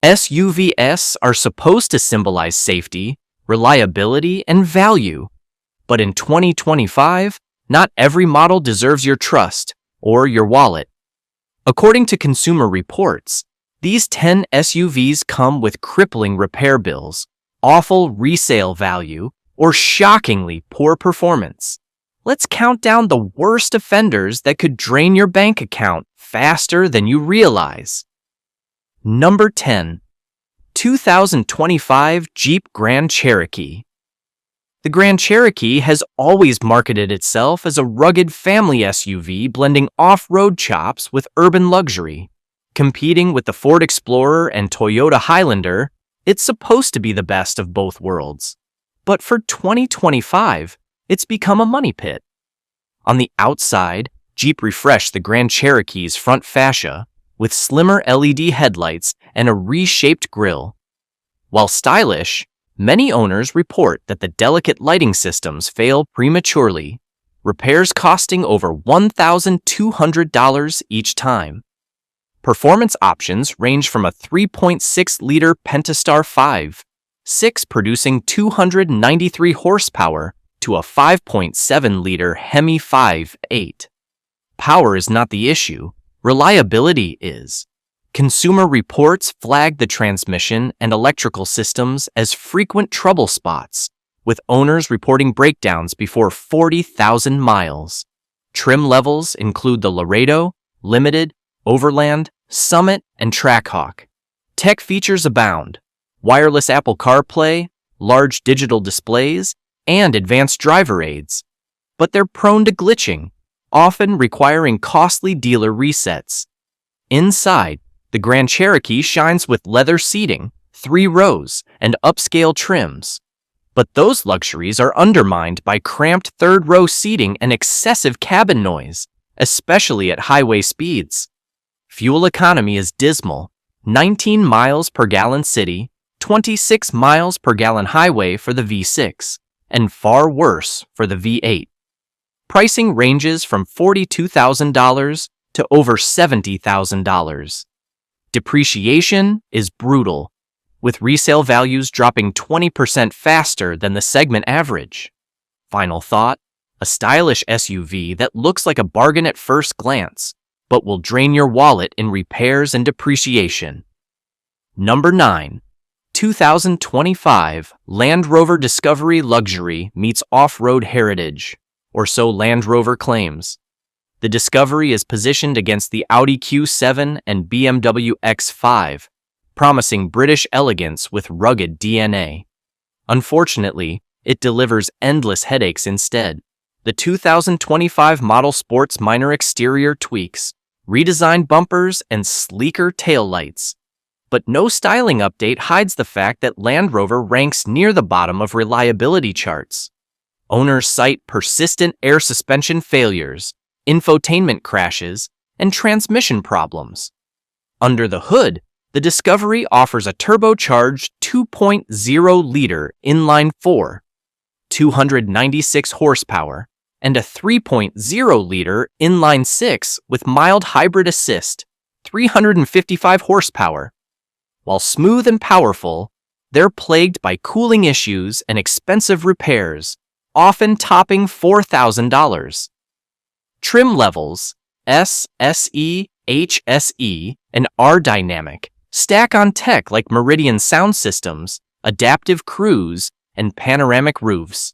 SUVs are supposed to symbolize safety, reliability, and value. But in 2025, not every model deserves your trust or your wallet. According to Consumer Reports, these 10 SUVs come with crippling repair bills, awful resale value, or shockingly poor performance. Let's count down the worst offenders that could drain your bank account faster than you realize. Number 10. 2025 Jeep Grand Cherokee. The Grand Cherokee has always marketed itself as a rugged family SUV blending off-road chops with urban luxury. Competing with the Ford Explorer and Toyota Highlander, it's supposed to be the best of both worlds. But for 2025, it's become a money pit. On the outside, Jeep refreshed the Grand Cherokee's front fascia with slimmer LED headlights and a reshaped grille. While stylish, many owners report that the delicate lighting systems fail prematurely, repairs costing over $1,200 each time. Performance options range from a 3.6-liter Pentastar 5.6 producing 293 horsepower to a 5.7-liter Hemi 5.8. Power is not the issue. Reliability is. Consumer Reports flagged the transmission and electrical systems as frequent trouble spots, with owners reporting breakdowns before 40,000 miles. Trim levels include the Laredo, Limited, Overland, Summit, and Trackhawk. Tech features abound: wireless Apple CarPlay, large digital displays, and advanced driver aids. But they're prone to glitching, often requiring costly dealer resets. Inside, the Grand Cherokee shines with leather seating, 3 rows, and upscale trims. But those luxuries are undermined by cramped third-row seating and excessive cabin noise, especially at highway speeds. Fuel economy is dismal: 19 miles per gallon city, 26 miles per gallon highway for the V6, and far worse for the V8. Pricing ranges from $42,000 to over $70,000. Depreciation is brutal, with resale values dropping 20% faster than the segment average. Final thought: a stylish SUV that looks like a bargain at first glance, but will drain your wallet in repairs and depreciation. Number 9. 2025 Land Rover Discovery Luxury meets off-road heritage, or so Land Rover claims. The Discovery is positioned against the Audi Q7 and BMW X5, promising British elegance with rugged DNA. Unfortunately, it delivers endless headaches instead. The 2025 model sports minor exterior tweaks, redesigned bumpers, and sleeker taillights. But no styling update hides the fact that Land Rover ranks near the bottom of reliability charts. Owners cite persistent air suspension failures, infotainment crashes, and transmission problems. Under the hood, the Discovery offers a turbocharged 2.0-liter inline-4, 296 horsepower, and a 3.0-liter inline-6 with mild hybrid assist, 355 horsepower. While smooth and powerful, they're plagued by cooling issues and expensive repairs, often topping $4,000. Trim levels S, SE, HSE, and R Dynamic stack on tech like Meridian sound systems, adaptive cruise, and panoramic roofs.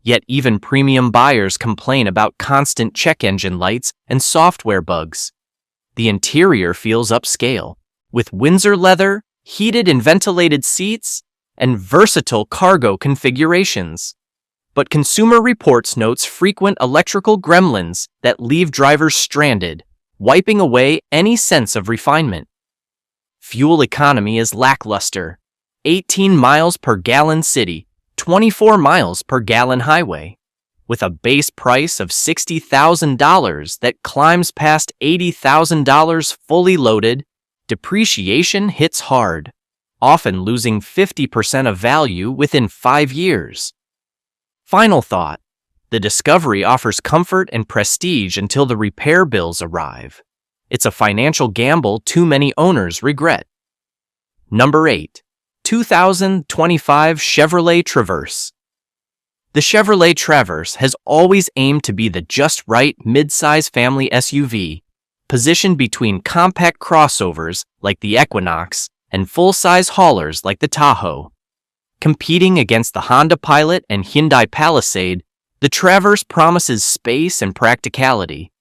Yet even premium buyers complain about constant check engine lights and software bugs. The interior feels upscale, with Windsor leather, heated and ventilated seats, and versatile cargo configurations. But Consumer Reports notes frequent electrical gremlins that leave drivers stranded, wiping away any sense of refinement. Fuel economy is lackluster: 18 miles per gallon city, 24 miles per gallon highway. With a base price of $60,000 that climbs past $80,000 fully loaded, depreciation hits hard, often losing 50% of value within 5 years. Final thought: the Discovery offers comfort and prestige until the repair bills arrive. It's a financial gamble too many owners regret. Number 8. 2025 Chevrolet Traverse. The Chevrolet Traverse has always aimed to be the just right mid-size family SUV, positioned between compact crossovers like the Equinox and full-size haulers like the Tahoe. Competing against the Honda Pilot and Hyundai Palisade, the Traverse promises space and practicality.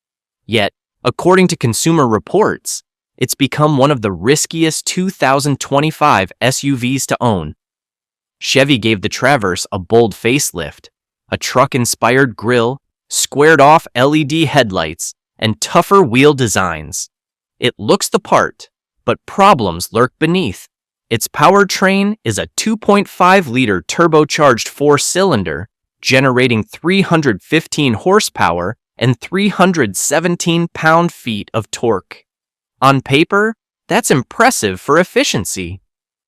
Yet, according to Consumer Reports, it's become one of the riskiest 2025 SUVs to own. Chevy gave the Traverse a bold facelift, a truck-inspired grille, squared-off LED headlights, and tougher wheel designs. It looks the part, but problems lurk beneath. Its powertrain is a 2.5-liter turbocharged four-cylinder, generating 315 horsepower and 317 pound-feet of torque. On paper, that's impressive for efficiency.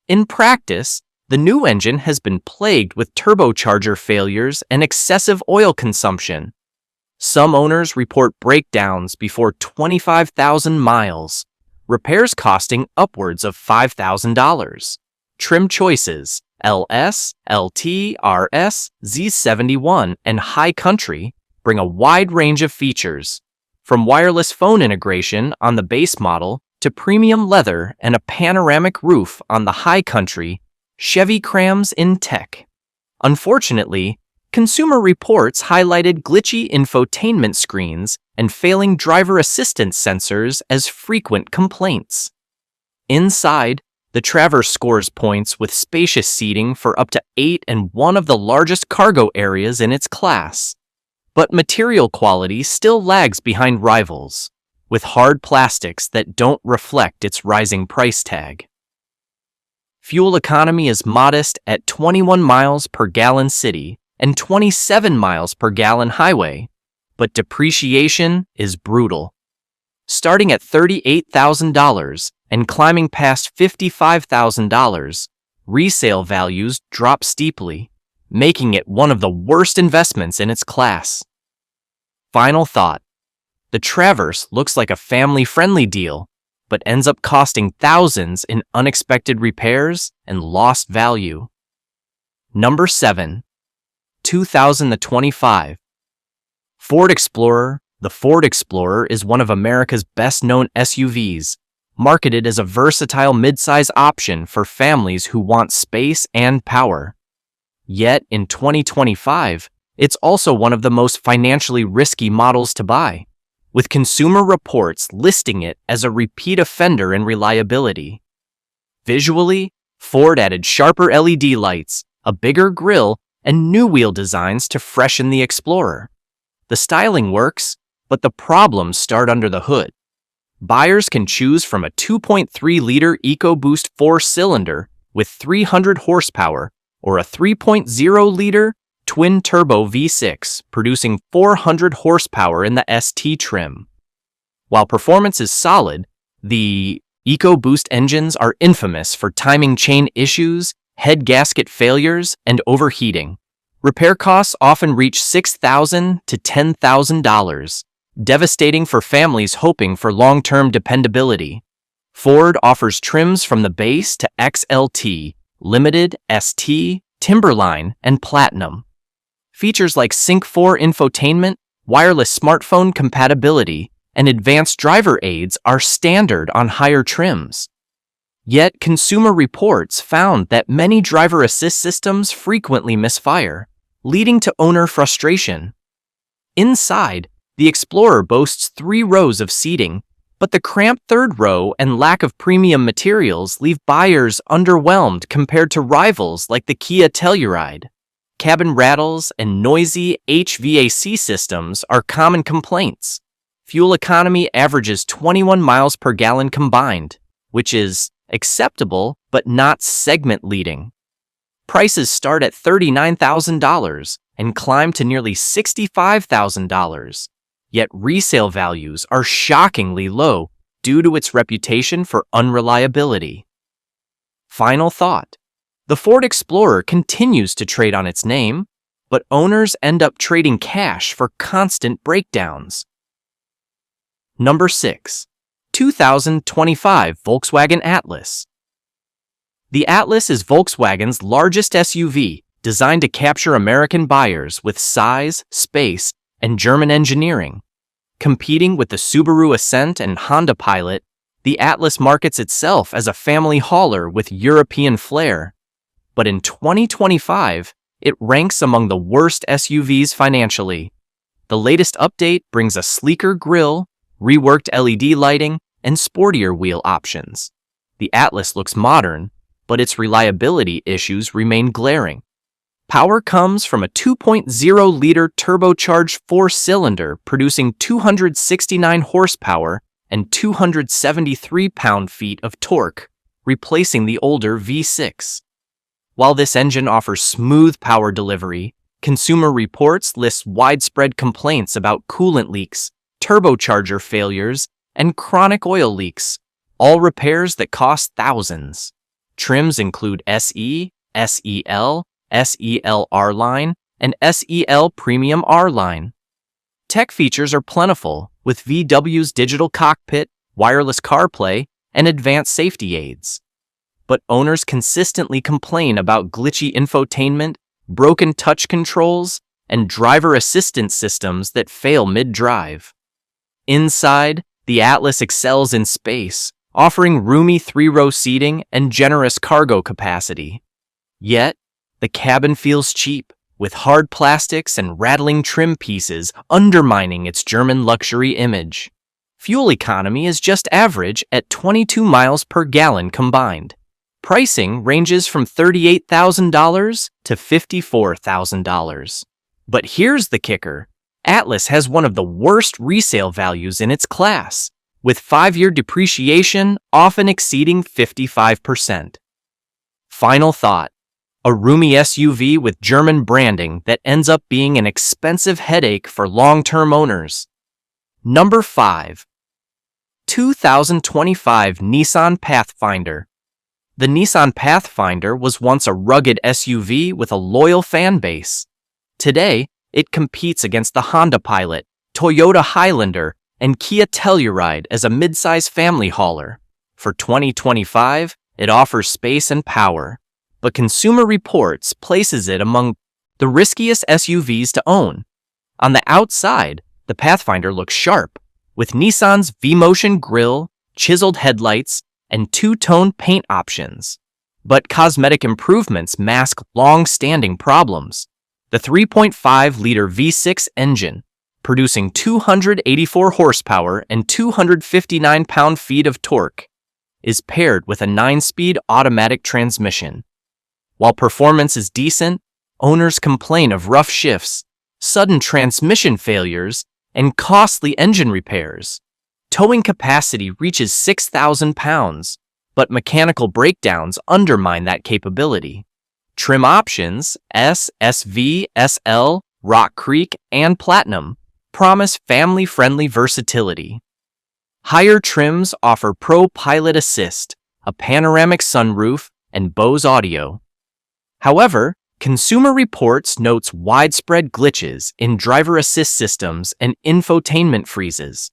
In practice, the new engine has been plagued with turbocharger failures and excessive oil consumption. Some owners report breakdowns before 25,000 miles, repairs costing upwards of $5,000. Trim choices LS, LT, RS, Z71, and High Country bring a wide range of features, from wireless phone integration on the base model to premium leather and a panoramic roof on the High Country. Chevy crams in tech. Unfortunately, Consumer Reports highlighted glitchy infotainment screens and failing driver assistance sensors as frequent complaints. Inside, the Traverse scores points with spacious seating for up to 8 and one of the largest cargo areas in its class. But material quality still lags behind rivals, with hard plastics that don't reflect its rising price tag. Fuel economy is modest at 21 miles per gallon city and 27 miles per gallon highway, but depreciation is brutal. Starting at $38,000 and climbing past $55,000, resale values drop steeply, making it one of the worst investments in its class. Final thought. The Traverse looks like a family-friendly deal, but ends up costing thousands in unexpected repairs and lost value. Number 7. 2025 Ford Explorer. The Ford Explorer is one of America's best-known SUVs, marketed as a versatile midsize option for families who want space and power. Yet, in 2025, it's also one of the most financially risky models to buy, with Consumer Reports listing it as a repeat offender in reliability. Visually, Ford added sharper LED lights, a bigger grille, and new wheel designs to freshen the Explorer. The styling works, but the problems start under the hood. Buyers can choose from a 2.3-liter EcoBoost four-cylinder with 300 horsepower or a 3.0-liter twin-turbo V6 producing 400 horsepower in the ST trim. While performance is solid, the EcoBoost engines are infamous for timing chain issues, head gasket failures, and overheating. Repair costs often reach $6,000 to $10,000, devastating for families hoping for long-term dependability. Ford offers trims from the base to XLT, Limited, ST, Timberline, and Platinum. Features like Sync 4 infotainment, wireless smartphone compatibility, and advanced driver aids are standard on higher trims. Yet, Consumer Reports found that many driver assist systems frequently misfire, leading to owner frustration. Inside, the Explorer boasts 3 rows of seating, but the cramped third row and lack of premium materials leave buyers underwhelmed compared to rivals like the Kia Telluride. Cabin rattles and noisy HVAC systems are common complaints. Fuel economy averages 21 miles per gallon combined, which is acceptable but not segment-leading. Prices start at $39,000 and climb to nearly $65,000. Yet resale values are shockingly low due to its reputation for unreliability. Final thought. The Ford Explorer continues to trade on its name, but owners end up trading cash for constant breakdowns. Number 6. 2025 Volkswagen Atlas. The Atlas is Volkswagen's largest SUV, designed to capture American buyers with size, space, and German engineering. Competing with the Subaru Ascent and Honda Pilot, the Atlas markets itself as a family hauler with European flair. But in 2025, it ranks among the worst SUVs financially. The latest update brings a sleeker grille, reworked LED lighting, and sportier wheel options. The Atlas looks modern, but its reliability issues remain glaring. Power comes from a 2.0-liter turbocharged four-cylinder producing 269 horsepower and 273 pound-feet of torque, replacing the older V6. While this engine offers smooth power delivery, Consumer Reports lists widespread complaints about coolant leaks, turbocharger failures, and chronic oil leaks, all repairs that cost thousands. Trims include SE, SEL, SEL R-Line, and SEL Premium R-Line. Tech features are plentiful, with VW's digital cockpit, wireless CarPlay, and advanced safety aids. But owners consistently complain about glitchy infotainment, broken touch controls, and driver assistance systems that fail mid-drive. Inside, the Atlas excels in space, offering roomy three-row seating and generous cargo capacity. Yet, the cabin feels cheap, with hard plastics and rattling trim pieces undermining its German luxury image. Fuel economy is just average at 22 miles per gallon combined. Pricing ranges from $38,000 to $54,000. But here's the kicker. Atlas has one of the worst resale values in its class, with 5-year depreciation often exceeding 55%. Final thought. A roomy SUV with German branding that ends up being an expensive headache for long-term owners. Number 5. 2025 Nissan Pathfinder. The Nissan Pathfinder was once a rugged SUV with a loyal fan base. Today, it competes against the Honda Pilot, Toyota Highlander, and Kia Telluride as a midsize family hauler. For 2025, it offers space and power, but Consumer Reports places it among the riskiest SUVs to own. On the outside, the Pathfinder looks sharp, with Nissan's V-Motion grille, chiseled headlights, and two-tone paint options. But cosmetic improvements mask long-standing problems. The 3.5-liter V6 engine, producing 284 horsepower and 259 pound-feet of torque, is paired with a 9-speed automatic transmission. While performance is decent, owners complain of rough shifts, sudden transmission failures, and costly engine repairs. Towing capacity reaches 6,000 pounds, but mechanical breakdowns undermine that capability. Trim options, S, SV, SL, Rock Creek, and Platinum, promise family-friendly versatility. Higher trims offer Pro Pilot Assist, a panoramic sunroof, and Bose audio. However, Consumer Reports notes widespread glitches in driver assist systems and infotainment freezes.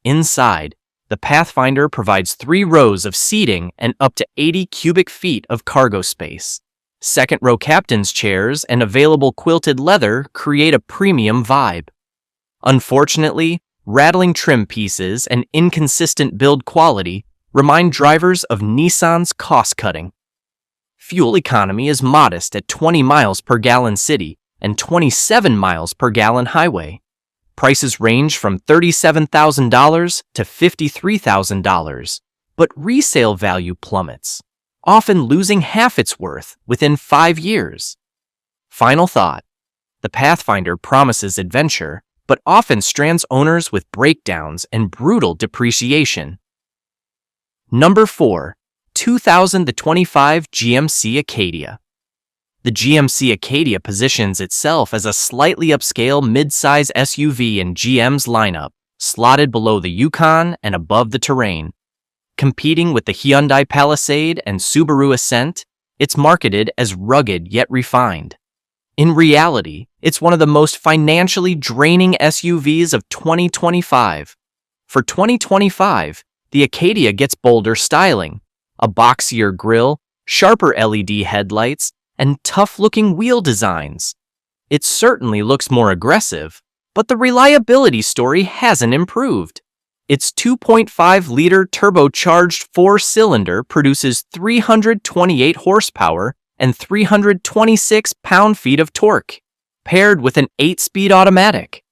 Inside, the Pathfinder provides 3 rows of seating and up to 80 cubic feet of cargo space. Second-row captain's chairs and available quilted leather create a premium vibe. Unfortunately, rattling trim pieces and inconsistent build quality remind drivers of Nissan's cost-cutting. Fuel economy is modest at 20 miles per gallon city and 27 miles per gallon highway. Prices range from $37,000 to $53,000, but resale value plummets, often losing half its worth within 5 years. Final thought. The Pathfinder promises adventure, but often strands owners with breakdowns and brutal depreciation. Number 4. 2025 GMC Acadia. The GMC Acadia positions itself as a slightly upscale mid-size SUV in GM's lineup, slotted below the Yukon and above the Terrain. Competing with the Hyundai Palisade and Subaru Ascent, it's marketed as rugged yet refined. In reality, it's one of the most financially draining SUVs of 2025. For 2025, the Acadia gets bolder styling, a boxier grille, sharper LED headlights, and tough-looking wheel designs. It certainly looks more aggressive, but the reliability story hasn't improved. Its 2.5-liter turbocharged four-cylinder produces 328 horsepower and 326 pound-feet of torque, paired with an 8-speed automatic.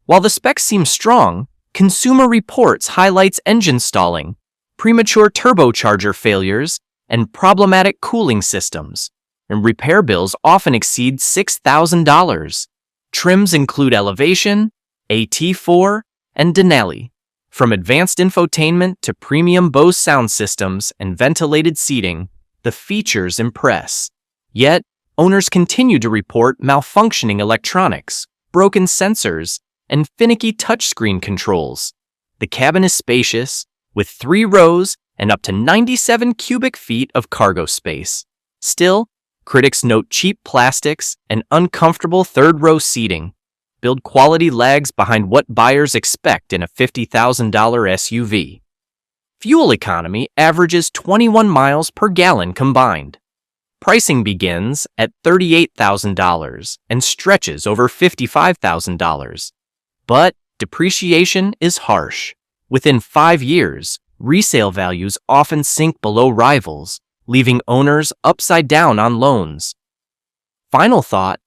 While the specs seem strong, Consumer Reports highlights engine stalling, premature turbocharger failures, and problematic cooling systems, and repair bills often exceed $6,000. Trims include Elevation, AT4, and Denali. From advanced infotainment to premium Bose sound systems and ventilated seating, the features impress. Yet, owners continue to report malfunctioning electronics, broken sensors, and finicky touchscreen controls. The cabin is spacious, with 3 rows and up to 97 cubic feet of cargo space. Still, critics note cheap plastics and uncomfortable third-row seating. Build quality lags behind what buyers expect in a $50,000 SUV. Fuel economy averages 21 miles per gallon combined. Pricing begins at $38,000 and stretches over $55,000. But depreciation is harsh. Within 5 years, resale values often sink below rivals, leaving owners upside down on loans. Final thought: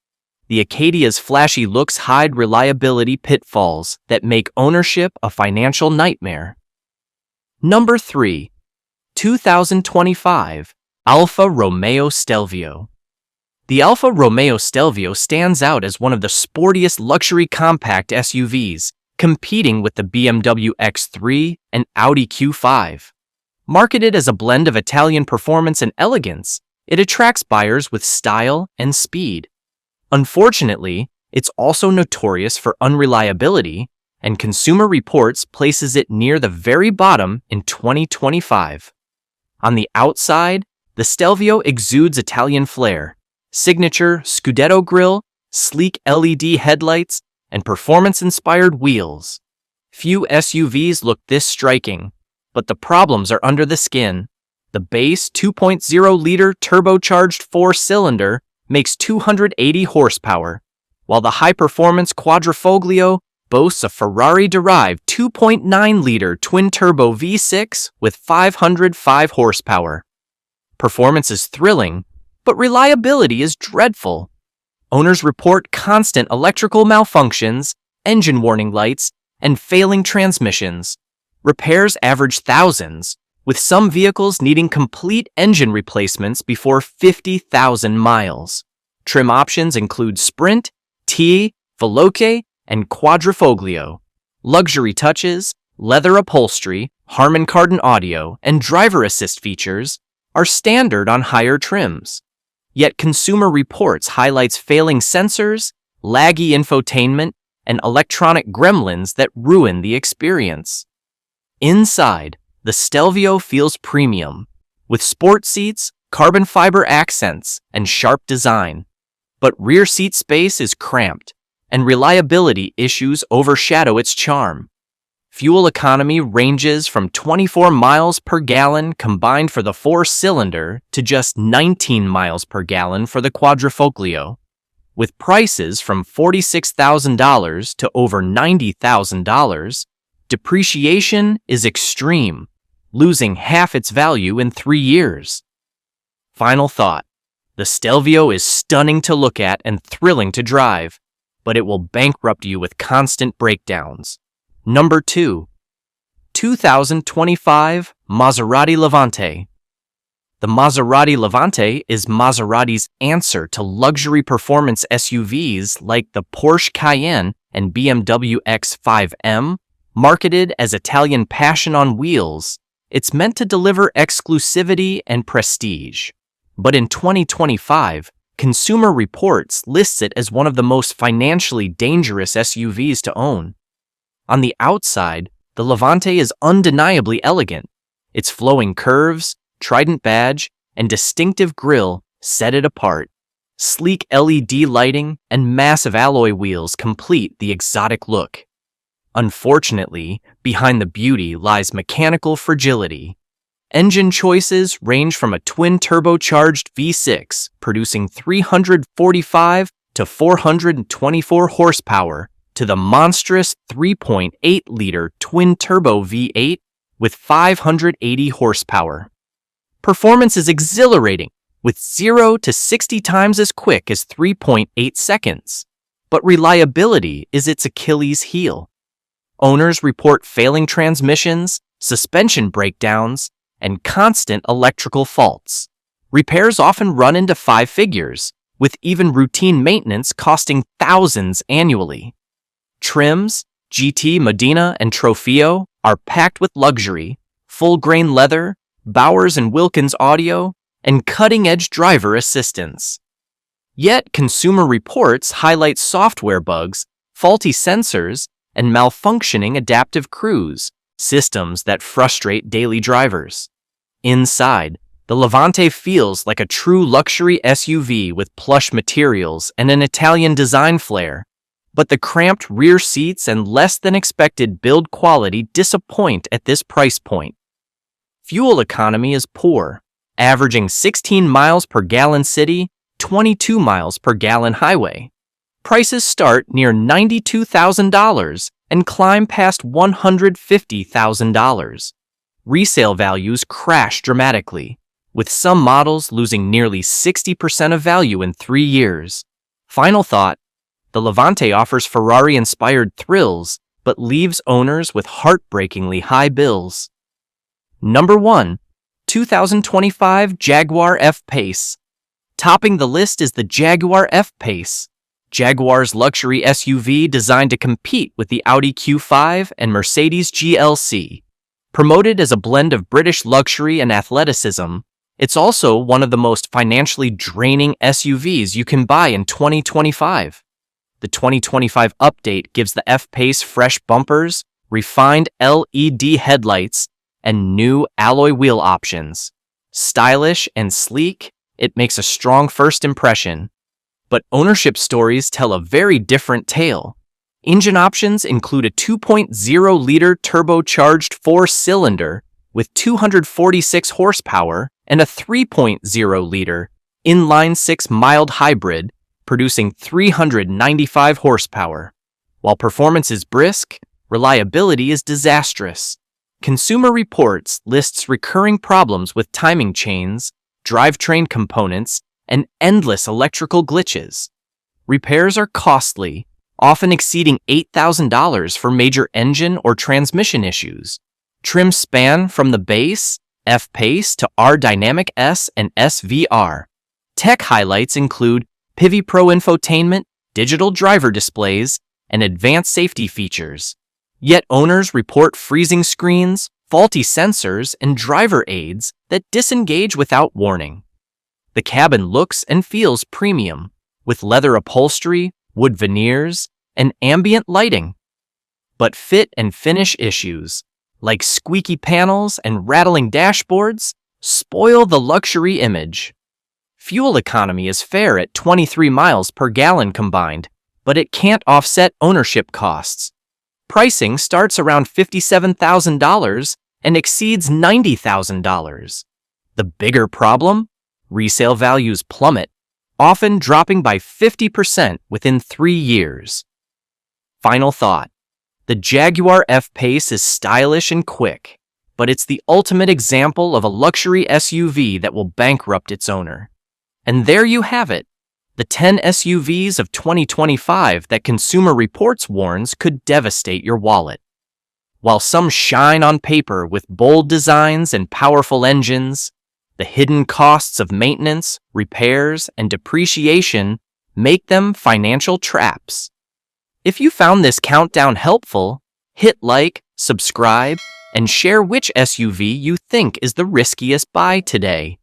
the Acadia's flashy looks hide reliability pitfalls that make ownership a financial nightmare. Number 3. 2025 Alfa Romeo Stelvio. The Alfa Romeo Stelvio stands out as one of the sportiest luxury compact SUVs, competing with the BMW X3 and Audi Q5. Marketed as a blend of Italian performance and elegance, it attracts buyers with style and speed. Unfortunately, it's also notorious for unreliability, and Consumer Reports places it near the very bottom in 2025. On the outside, the Stelvio exudes Italian flair, signature Scudetto grille, sleek LED headlights, and performance-inspired wheels. Few SUVs look this striking, but the problems are under the skin. The base 2.0-liter turbocharged four-cylinder makes 280 horsepower, while the high-performance Quadrifoglio boasts a Ferrari-derived 2.9-liter twin-turbo V6 with 505 horsepower. Performance is thrilling, but reliability is dreadful. Owners report constant electrical malfunctions, engine warning lights, and failing transmissions. Repairs average thousands, with some vehicles needing complete engine replacements before 50,000 miles. Trim options include Sprint, T, Veloce, and Quadrifoglio. Luxury touches, leather upholstery, Harman Kardon audio, and driver assist features are standard on higher trims. Yet Consumer Reports highlights failing sensors, laggy infotainment, and electronic gremlins that ruin the experience. Inside, the Stelvio feels premium, with sport seats, carbon fiber accents, and sharp design. But rear seat space is cramped, and reliability issues overshadow its charm. Fuel economy ranges from 24 miles per gallon combined for the four-cylinder to just 19 miles per gallon for the Quadrifoglio. With prices from $46,000 to over $90,000, depreciation is extreme, losing half its value in 3 years. Final thought: the Stelvio is stunning to look at and thrilling to drive, but it will bankrupt you with constant breakdowns. Number 2. 2025 Maserati Levante. The Maserati Levante is Maserati's answer to luxury performance SUVs like the Porsche Cayenne and BMW X5M. Marketed as Italian passion on wheels, it's meant to deliver exclusivity and prestige. But in 2025, Consumer Reports lists it as one of the most financially dangerous SUVs to own. On the outside, the Levante is undeniably elegant. Its flowing curves, Trident badge, and distinctive grille set it apart. Sleek LED lighting and massive alloy wheels complete the exotic look. Unfortunately, behind the beauty lies mechanical fragility. Engine choices range from a twin-turbocharged V6 producing 345 to 424 horsepower to the monstrous 3.8-liter twin-turbo V8 with 580 horsepower. Performance is exhilarating, with 0 to 60 times as quick as 3.8 seconds. But reliability is its Achilles heel. Owners report failing transmissions, suspension breakdowns, and constant electrical faults. Repairs often run into 5 figures, with even routine maintenance costing thousands annually. Trims, GT, Medina, and Trofeo are packed with luxury, full-grain leather, Bowers & Wilkins audio, and cutting-edge driver assistance. Yet, consumer reports highlight software bugs, faulty sensors, and malfunctioning adaptive cruise systems that frustrate daily drivers. Inside, the Levante feels like a true luxury SUV with plush materials and an Italian design flair, but the cramped rear seats and less-than-expected build quality disappoint at this price point. Fuel economy is poor, averaging 16 miles per gallon city, 22 miles per gallon highway. Prices start near $92,000 and climb past $150,000. Resale values crash dramatically, with some models losing nearly 60% of value in 3 years. Final thought, the Levante offers Ferrari-inspired thrills, but leaves owners with heartbreakingly high bills. Number 1. 2025 Jaguar F-Pace. Topping the list is the Jaguar F-Pace, Jaguar's luxury SUV designed to compete with the Audi Q5 and Mercedes GLC. Promoted as a blend of British luxury and athleticism, it's also one of the most financially draining SUVs you can buy in 2025. The 2025 update gives the F-Pace fresh bumpers, refined LED headlights, and new alloy wheel options. Stylish and sleek, it makes a strong first impression. But ownership stories tell a very different tale. Engine options include a 2.0-liter turbocharged 4-cylinder with 246 horsepower and a 3.0-liter inline-6 mild hybrid producing 395 horsepower. While performance is brisk, reliability is disastrous. Consumer Reports lists recurring problems with timing chains, drivetrain components, and endless electrical glitches. Repairs are costly, often exceeding $8,000 for major engine or transmission issues. Trims span from the base, F-Pace to R-Dynamic S and SVR. Tech highlights include Pivi Pro infotainment, digital driver displays, and advanced safety features. Yet owners report freezing screens, faulty sensors, and driver aids that disengage without warning. The cabin looks and feels premium, with leather upholstery, wood veneers, and ambient lighting. But fit and finish issues, like squeaky panels and rattling dashboards, spoil the luxury image. Fuel economy is fair at 23 miles per gallon combined, but it can't offset ownership costs. Pricing starts around $57,000 and exceeds $90,000. The bigger problem? Resale values plummet, often dropping by 50% within 3 years. Final thought. The Jaguar F-Pace is stylish and quick, but it's the ultimate example of a luxury SUV that will bankrupt its owner. And there you have it, the 10 SUVs of 2025 that Consumer Reports warns could devastate your wallet. While some shine on paper with bold designs and powerful engines, the hidden costs of maintenance, repairs, and depreciation make them financial traps. If you found this countdown helpful, hit like, subscribe, and share which SUV you think is the riskiest buy today.